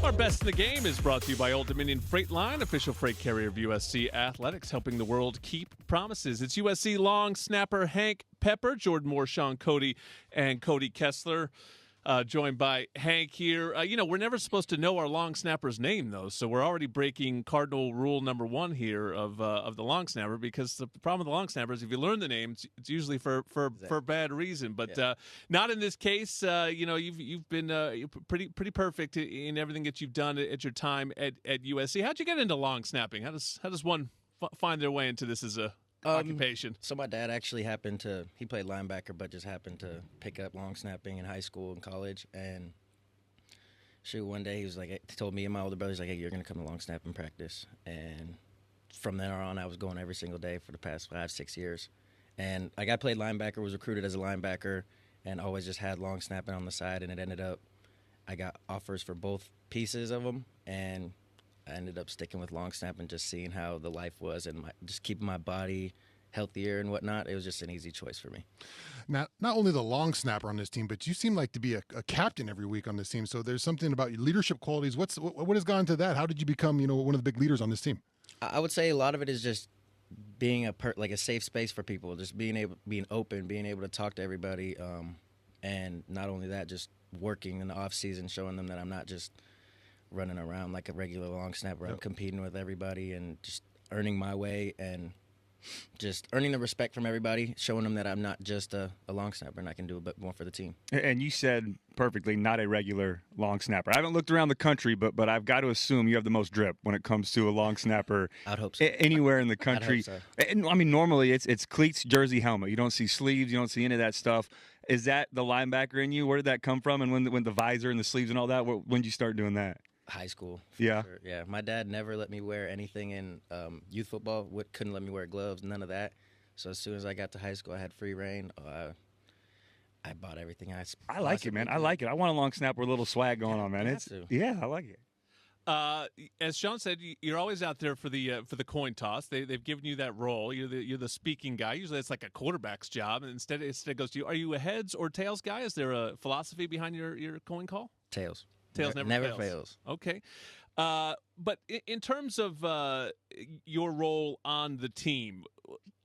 Our Best in the Game is brought to you by Old Dominion Freight Line, official freight carrier of USC Athletics, helping the world keep promises. It's USC long snapper Hank Pepper, Jordan Moore, Sean Cody, and Cody Kessler, joined by Hank here. We're never supposed to know our long snapper's name, though, so we're already breaking cardinal rule number one here of the long snapper, because the problem with the long snapper is if you learn the name, it's usually for bad reason. But not in this case. You've been pretty perfect in everything that you've done at your time at USC. How'd you get into long snapping? How does one find their way into this as a occupation? So my dad actually he played linebacker, but just happened to pick up long snapping in high school and college. And one day he told me and my older brother, he's like, hey, you're going to come to long snapping practice. And from then on, I was going every single day for the past 5-6 years. And I played linebacker, was recruited as a linebacker, and always just had long snapping on the side. And it ended up, I got offers for both pieces of them, and I ended up sticking with long snap and just seeing how the life was and just keeping my body healthier and whatnot. It was just an easy choice for me. Now, not only the long snapper on this team, but you seem like to be a captain every week on this team. So there's something about your leadership qualities. What has gone into that? How did you become, one of the big leaders on this team? I would say a lot of it is just being a safe space for people, just being open, being able to talk to everybody, and not only that, just working in the off season, showing them that I'm not just running around like a regular long snapper. I'm competing with everybody and just earning my way and just earning the respect from everybody, showing them that I'm not just a long snapper and I can do a bit more for the team. And you said perfectly, not a regular long snapper. I haven't looked around the country, but I've got to assume you have the most drip when it comes to a long snapper. I'd hope so. Anywhere in the country. I'd hope so. And, I mean, normally it's cleats, jersey, helmet. You don't see sleeves. You don't see any of that stuff. Is that the linebacker in you? Where did that come from? And when the visor and the sleeves and all that, when did you start doing that? High school. Yeah. Sure. Yeah. My dad never let me wear anything in youth football. Couldn't let me wear gloves, none of that. So as soon as I got to high school, I had free reign. I bought everything. I like it, man. I like it. I want a long snapper with a little swag going on, man. I like it. As Sean said, you're always out there for the coin toss. They've given you that role. You're the speaking guy. Usually it's like a quarterback's job, and instead it goes to you. Are you a heads or tails guy? Is there a philosophy behind your coin call? Tails. Tails never fails. Okay. But in terms of your role on the team,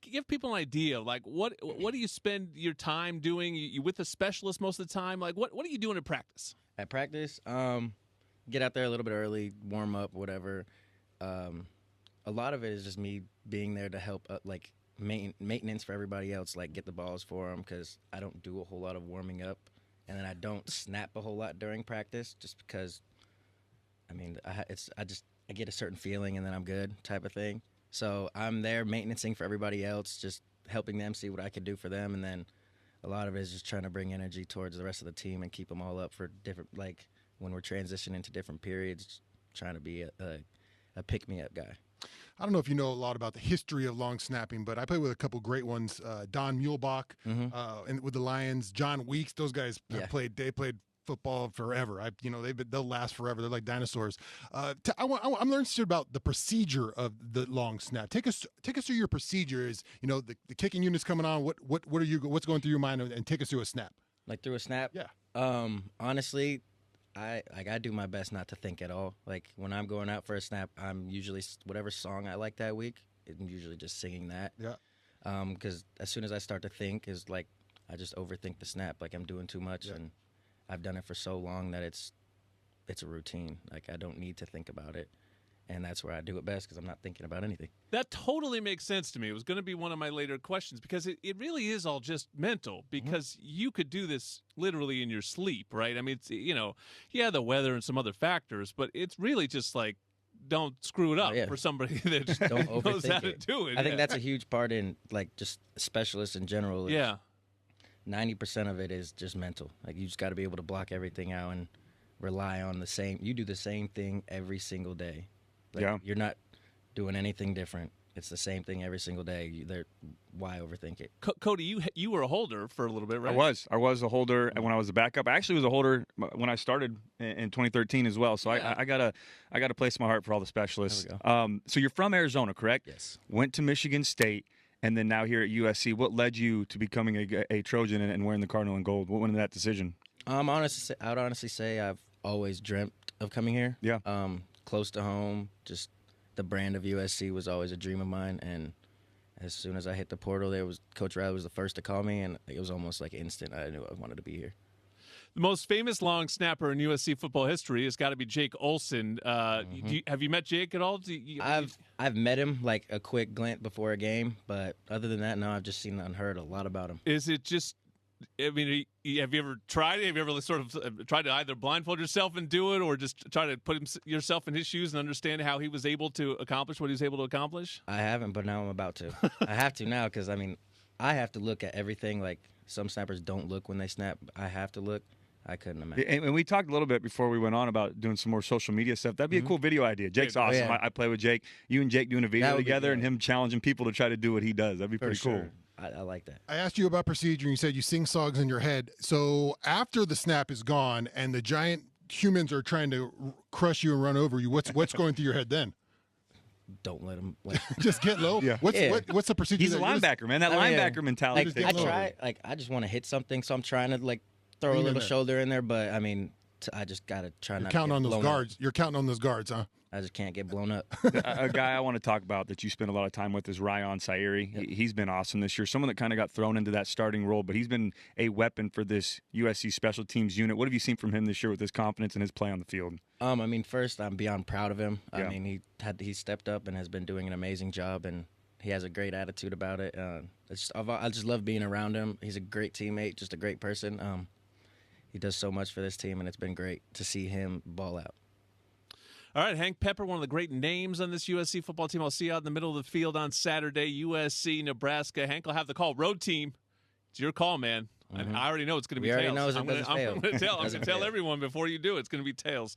give people an idea. Like, what do you spend your time doing? You with a specialist most of the time? Like, what are you doing at practice? At practice, get out there a little bit early, warm up, whatever. A lot of it is just me being there to help, maintenance for everybody else, like get the balls for them, because I don't do a whole lot of warming up. And then I don't snap a whole lot during practice, just because, I get a certain feeling and then I'm good type of thing. So I'm there maintaining for everybody else, just helping them see what I can do for them. And then a lot of it is just trying to bring energy towards the rest of the team and keep them all up for different, like when we're transitioning to different periods, trying to be a pick-me-up guy. I don't know if you know a lot about the history of long snapping, but I played with a couple great ones. Don Muehlbach, and with the Lions, John Weeks. Those guys played football forever. They'll last forever. They're like dinosaurs. I'm learning about the procedure of the long snap. Take us through your procedure. Is the kicking unit's coming on. What's going through your mind, and take us through a snap. Like through a snap? Yeah. Honestly, I do my best not to think at all. Like when I'm going out for a snap, I'm usually whatever song I like that week, I'm usually just singing that. Yeah. Because as soon as I start to think, is like I just overthink the snap. Like I'm doing too much, and I've done it for so long that it's a routine. Like I don't need to think about it. And that's where I do it best, because I'm not thinking about anything. That totally makes sense to me. It was going to be one of my later questions, because it really is all just mental, because you could do this literally in your sleep, right? I mean, it's, the weather and some other factors, but it's really just like, don't screw it up for somebody that just don't knows how overthink to do it. I think that's a huge part in like just specialists in general. 90% of it is just mental. Like you just got to be able to block everything out and rely on you do the same thing every single day. You're not doing anything different. It's the same thing every single day. Why overthink it? Cody, you were a holder for a little bit, right? I was a holder when I was a backup. I actually was a holder when I started in 2013 as well. So I gotta place my heart for all the specialists. So you're from Arizona, correct? Yes. Went to Michigan State, and then now here at USC. What led you to becoming a Trojan and wearing the Cardinal and gold? What went into that decision? I would honestly say I've always dreamt of coming here. Yeah. Close to home, just the brand of USC was always a dream of mine. And as soon as I hit the portal, Coach Riley was the first to call me, and it was almost like instant. I knew I wanted to be here. The most famous long snapper in USC football history has got to be Jake Olson. Have you met Jake at all? I've met him like a quick glance before a game, but other than that, no, I've just seen and heard a lot about him. Is it just? I mean, have you ever tried it? Have you ever sort of tried to either blindfold yourself and do it, or just try to put yourself in his shoes and understand how he was able to accomplish what he was able to accomplish? I haven't, but now I'm about to. I have to now because, I mean, I have to look at everything. Like some snappers don't look when they snap. I have to look. I couldn't imagine. And we talked a little bit before we went on about doing some more social media stuff. That'd be a cool video idea. Jake's awesome. Yeah. I play with Jake. You and Jake doing a video together and him challenging people to try to do what he does. That'd be pretty cool. I like that. I asked you about procedure, and you said you sing songs in your head. So after the snap is gone and the giant humans are trying to crush you and run over you, what's going through your head then? Don't let him. Just get low. Yeah. What's the procedure? He's a linebacker, man. That linebacker mentality. I just want to hit something, so I'm trying to throw a little shoulder in there. But I mean, I just gotta try not to get blown up. You're counting on those guards, huh? I just can't get blown up. A guy I want to talk about that you spend a lot of time with is Ryan Sairi. Yep. He's been awesome this year. Someone that kind of got thrown into that starting role, but he's been a weapon for this USC special teams unit. What have you seen from him this year with his confidence and his play on the field? I mean, first, I'm beyond proud of him. Yeah. I mean, he stepped up and has been doing an amazing job, and he has a great attitude about it. I just love being around him. He's a great teammate, just a great person. He does so much for this team, and it's been great to see him ball out. All right, Hank Pepper, one of the great names on this USC football team. I'll see you out in the middle of the field on Saturday, USC, Nebraska. Hank will have the call. Road team. It's your call, man. And I already know it's going to be tails. I'm going to tell everyone before you do. It's going to be tails.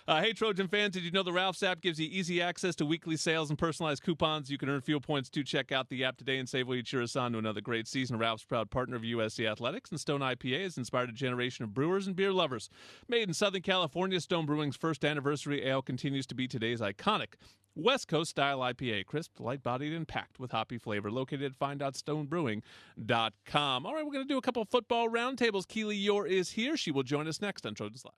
Hey, Trojan fans, did you know the Ralph's app gives you easy access to weekly sales and personalized coupons? You can earn fuel points to check out the app today and save while you cheer us on to another great season. Ralph's, proud partner of USC Athletics, and Stone IPA has inspired a generation of brewers and beer lovers. Made in Southern California, Stone Brewing's first anniversary ale continues to be today's iconic West Coast style IPA, crisp, light-bodied, and packed with hoppy flavor. Located at find.stonebrewing.com. All right, we're going to do a couple football roundtables. Keely Yore is here. She will join us next on Trojans Live.